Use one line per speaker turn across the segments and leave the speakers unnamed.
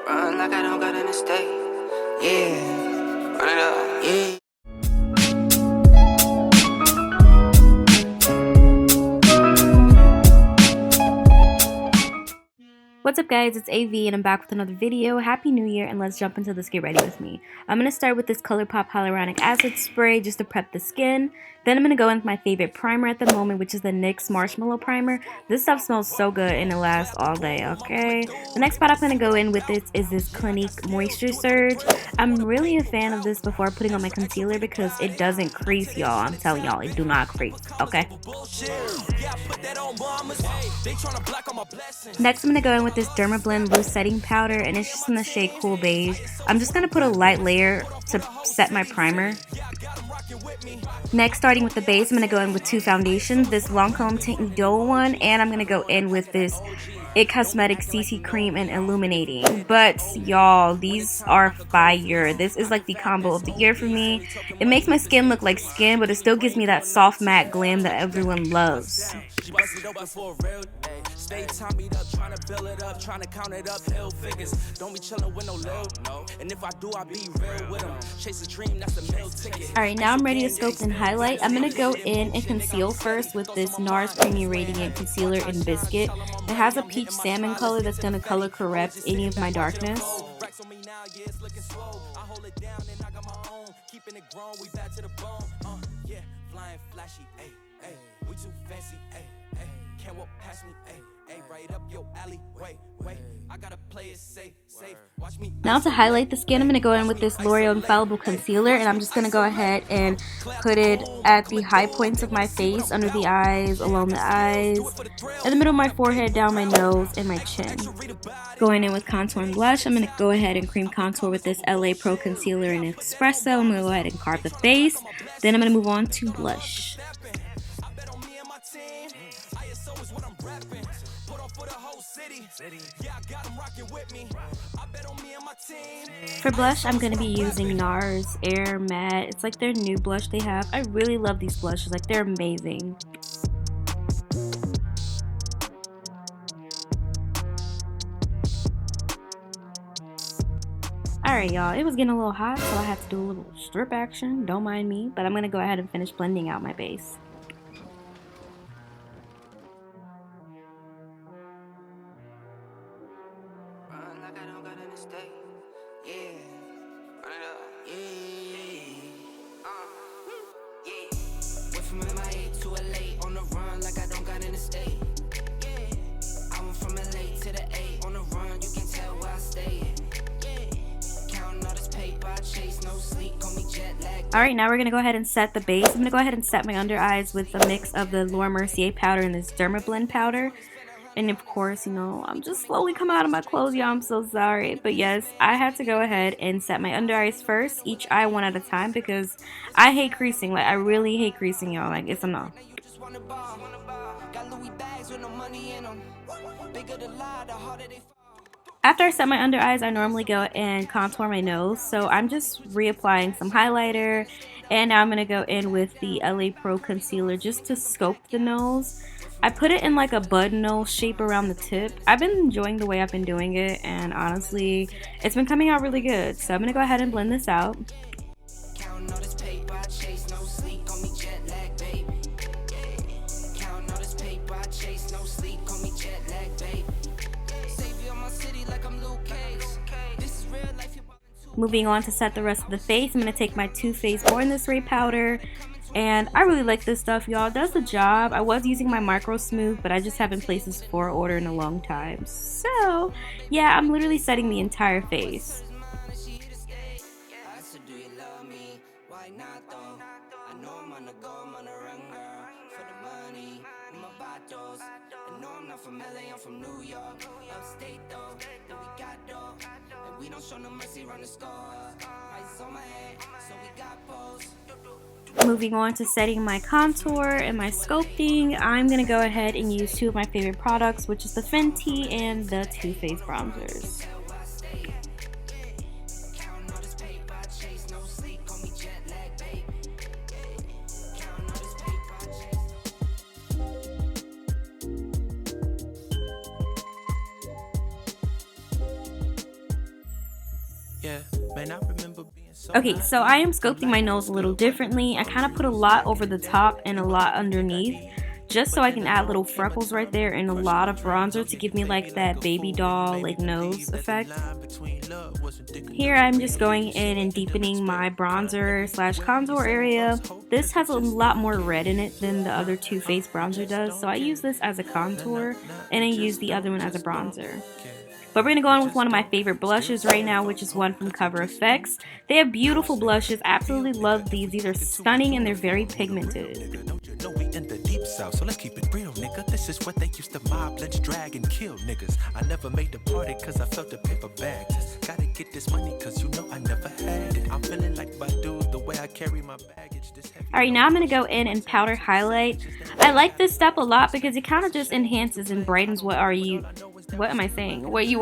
Run like I don't got an estate. Yeah, run it up. Yeah.
What's up guys, it's AV and I'm back with another video. Happy New Year and let's jump into this. Get ready with me. I'm going to start with this ColourPop Hyaluronic Acid Spray just to prep the skin. Then I'm going to go in with my favorite primer at the moment, which is the NYX Marshmallow Primer. This stuff smells so good and it lasts all day, okay? The next spot I'm going to go in with this is this Clinique Moisture Surge. I'm really a fan of this before putting on my concealer because it doesn't crease, y'all. I'm telling y'all, it do not crease, okay? Next I'm going to go in with this Dermablend Loose Setting Powder and it's just in the shade Cool Beige. I'm just going to put a light layer to set my primer. Next, starting with the base, I'm going to go in with two foundations, this Lancome Take Me Dough one, and I'm going to go in with this IT Cosmetics CC Cream and Illuminating. But y'all, these are fire. This is like the combo of the year for me. It makes my skin look like skin, but it still gives me that soft matte glam that everyone loves.
Stay timed up, trying to build it up, trying to count it up, hill figures. Don't be chilling with no lil, no. And if I do, I be real with them. Chase a dream, that's a meal ticket.
Alright, now I'm ready to scope and highlight. I'm going to go in and conceal first with this NARS Creamy Radiant Concealer in Biscuit. It has a peach salmon color that's going to color correct any of my darkness.
Can't walk past me, right up your alley. Wait, I gotta play it safe. Watch me.
Now to highlight the skin, I'm going to go in with this L'Oreal Infallible Concealer, and I'm just going to go ahead and put it at the high points of my face, under the eyes, along the eyes, in the middle of my forehead, down my nose, and my chin. Going in with contour and blush, I'm going to go ahead and cream contour with this LA Pro Concealer in Espresso. I'm going to go ahead and carve the face. Then I'm going to move on to blush. For blush, I'm going to be using NARS Air Matte. It's like their new blush they have. I really love these blushes. Like, they're amazing. Alright, y'all. It was getting a little hot, so I had to do a little strip action. Don't mind me. But I'm going to go ahead and finish blending out my base. Alright, now we're going to go ahead and set the base. I'm going to go ahead and set my under eyes with a mix of the Laura Mercier powder and this Dermablend powder. And of course, you know, I'm just slowly coming out of my clothes, y'all. I'm so sorry. But yes, I had to go ahead and set my under eyes first, each eye one at a time, because I hate creasing. Like, I really hate creasing, y'all. Like, it's a no. After I set my under eyes, I normally go and contour my nose. So I'm just reapplying some highlighter. And now I'm going to go in with the LA Pro Concealer just to scope the nose. I put it in like a bud nose shape around the tip. I've been enjoying the way I've been doing it. And honestly, it's been coming out really good. So I'm going to go ahead and blend this out. Moving on to set the rest of the face, I'm going to take my Too Faced Born This Way powder. And I really like this stuff, y'all. It does the job. I was using my Micro Smooth, but I just haven't placed this for order in a long time. So, yeah, I'm literally setting the entire face. Moving on to setting my contour and my sculpting, I'm going to go ahead and use two of my favorite products, which is the Fenty and the Too Faced bronzers.
Yeah, man, I remember being so
Okay, so I am sculpting my nose a little differently. I kind of put a lot over the top and a lot underneath, just so I can add little freckles right there and a lot of bronzer to give me like that baby doll like nose effect. Here I'm just going in and deepening my bronzer slash contour area. This has a lot more red in it than the other Too Faced bronzer does, so I use this as a contour and I use the other one as a bronzer. But we're going to go on with one of my favorite blushes right now, which is one from Cover FX. They have beautiful blushes. I absolutely love these. These are stunning and they're very pigmented.
No, we in the deep south, so let's keep it real, nigga. This is what they used to mob, let's drag and kill niggas. I never made the party cause I felt the paper bag. Just gotta get this money cause you know I never had it. I'm feeling like Badu, the way I carry my baggage.
Alright, now I'm going to go in and powder highlight. I like this step a lot because it kind of just enhances and brightens what you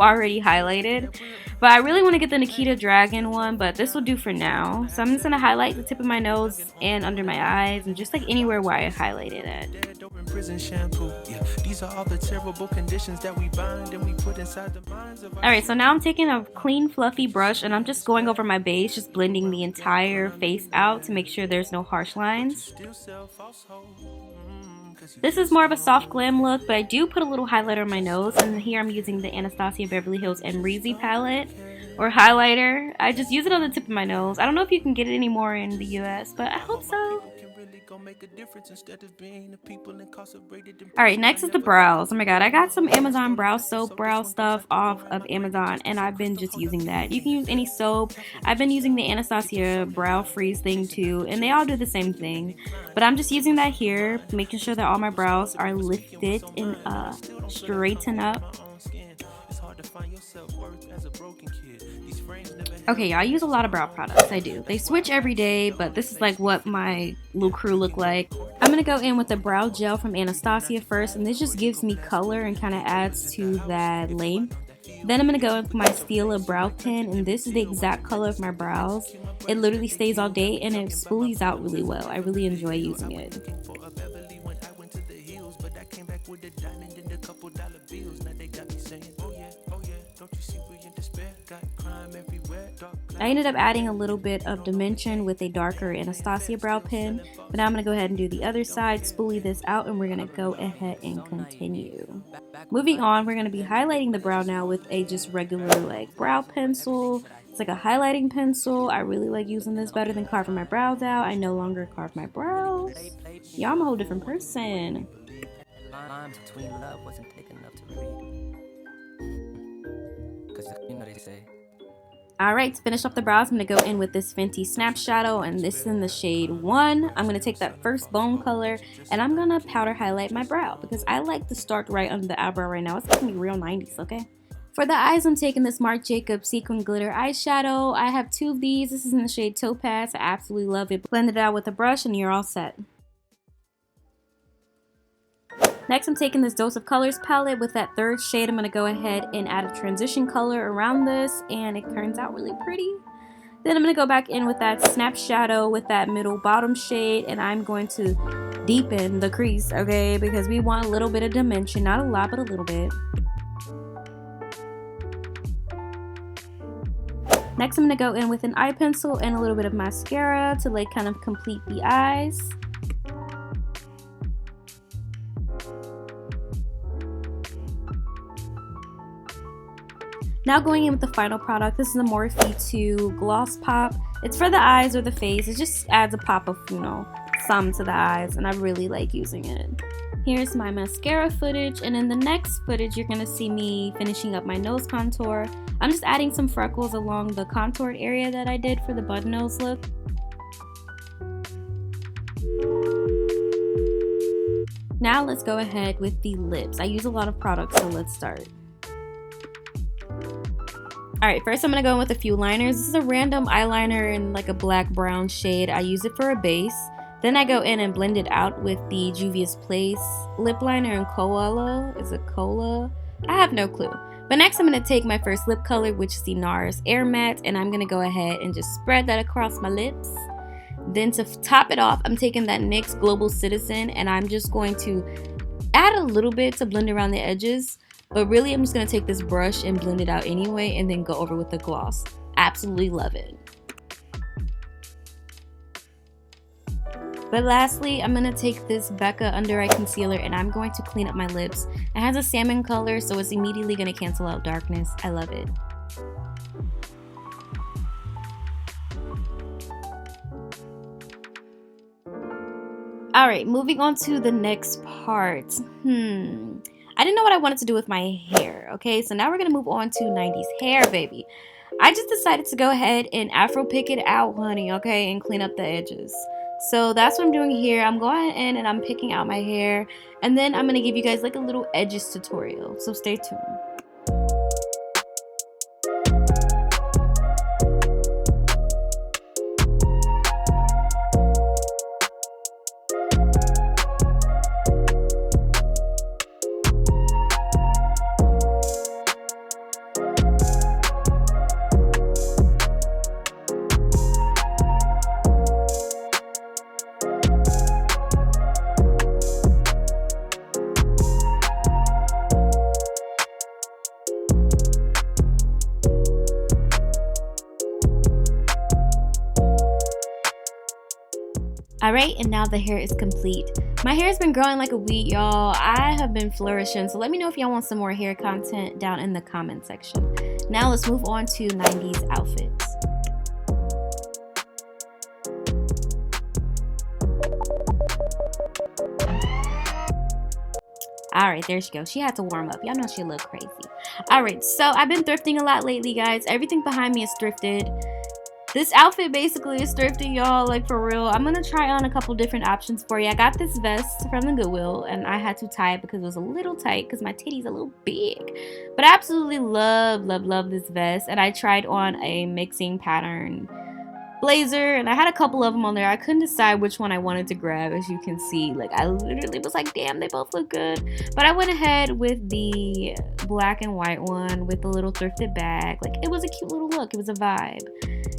already highlighted. But I really want to get the Nikita Dragon one, but this will do for now. So I'm just going to highlight the tip of my nose and under my eyes and just like anywhere where I highlighted it. Alright, so now I'm taking a clean fluffy brush and I'm just going over my base, just blending the entire face out to make sure there's no harsh lines. This is more of a soft glam look, but I do put a little highlighter on my nose, and here I'm using the Anastasia Beverly Hills Amrezy palette or highlighter. I just use it on the tip of my nose. I don't know if you can get it anymore in the US, but I hope so. Alright, next is the brows. Oh my god, I got some Amazon brow soap, brow stuff off of Amazon, and I've been just using that. You can use any soap. I've been using the Anastasia brow freeze thing too, and they all do the same thing. But I'm just using that here, making sure that all my brows are lifted and straighten up. Okay, y'all, I use a lot of brow products. I do. They switch every day, but this is like what my little crew look like. I'm gonna go in with the brow gel from Anastasia first, and this just gives me color and kind of adds to that length. Then I'm gonna go in with my Stila brow pen, and this is the exact color of my brows. It literally stays all day and it spoolies out really well. I really enjoy using it. I ended up adding a little bit of dimension with a darker Anastasia brow pen, but now I'm going to go ahead and do the other side, spoolie this out, and we're going to go ahead and continue. Moving on, we're going to be highlighting the brow now with a just regular like brow pencil. It's like a highlighting pencil. I really like using this better than carving my brows out. I no longer carve my brows. Y'all, I'm a whole different person.
Lines between love wasn't thick enough to read. Cause you know they say.
Alright, to finish off the brows, I'm going to go in with this Fenty Snap Shadow, and this is in the shade 1. I'm going to take that first bone color, and I'm going to powder highlight my brow, because I like the start right under the eyebrow right now. It's giving me real 90s, okay? For the eyes, I'm taking this Marc Jacobs Sequin Glitter Eyeshadow. I have 2 of these. This is in the shade Topaz. I absolutely love it. Blend it out with a brush, and you're all set. Next, I'm taking this Dose of Colors palette with that 3rd shade. I'm going to go ahead and add a transition color around this, and it turns out really pretty. Then I'm going to go back in with that Snap Shadow with that middle bottom shade, and I'm going to deepen the crease, okay? Because we want a little bit of dimension, not a lot, but a little bit. Next, I'm going to go in with an eye pencil and a little bit of mascara to like kind of complete the eyes. Now going in with the final product, this is the Morphe 2 Gloss Pop. It's for the eyes or the face. It just adds a pop of, you know, some to the eyes, and I really like using it. Here's my mascara footage, and in the next footage, you're going to see me finishing up my nose contour. I'm just adding some freckles along the contoured area that I did for the bud nose look. Now let's go ahead with the lips. I use a lot of products, so let's start. Alright, first I'm going to go in with a few liners. This is a random eyeliner in like a black brown shade. I use it for a base. Then I go in and blend it out with the Juvia's Place lip liner in Koala. Is it Cola? I have no clue. But next I'm going to take my first lip color, which is the NARS Air Matte, and I'm going to go ahead and just spread that across my lips. Then to top it off, I'm taking that NYX Global Citizen, and I'm just going to add a little bit to blend around the edges. But really, I'm just going to take this brush and blend it out anyway, and then go over with the gloss. Absolutely love it. But lastly, I'm going to take this Becca Under Eye Concealer and I'm going to clean up my lips. It has a salmon color, so it's immediately going to cancel out darkness. I love it. Alright, moving on to the next part. I didn't know what I wanted to do with my hair, okay? So now we're going to move on to 90s hair, baby. I just decided to go ahead and afro pick it out, honey, okay? And clean up the edges. So that's what I'm doing here. I'm going in and I'm picking out my hair. And then I'm going to give you guys like a little edges tutorial. So stay tuned. Alright, and now the hair is complete. My hair has been growing like a weed, y'all. I have been flourishing, so let me know if y'all want some more hair content down in the comment section. Now let's move on to 90s outfits. Alright, there she goes. She had to warm up. Y'all know she look crazy. Alright, so I've been thrifting a lot lately, guys. Everything behind me is thrifted. This outfit basically is thrifted, y'all, like for real. I'm gonna try on a couple different options for you. I got this vest from the Goodwill and I had to tie it because it was a little tight because my titty's a little big. But I absolutely love this vest, and I tried on a mixing pattern blazer and I had a couple of them on there. I couldn't decide which one I wanted to grab, as you can see. Like, I literally was like, damn, they both look good. But I went ahead with the black and white one with the little thrifted bag. Like, it was a cute little look. It was a vibe.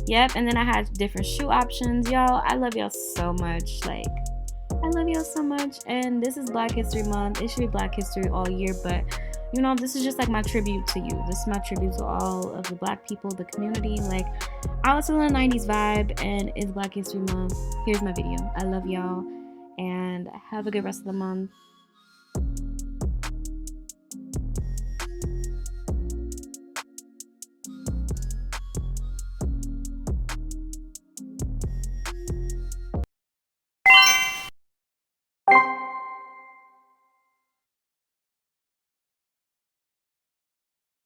Yep, and then I had different shoe options. Y'all, I love y'all so much. Like, I love y'all so much. And this is Black History Month. It should be Black History all year, but you know, this is just like my tribute to you. This is my tribute to all of the black people, the community. Like, I was feeling a 90s vibe and it's Black History Month. Here's my video. I love y'all and have a good rest of the month.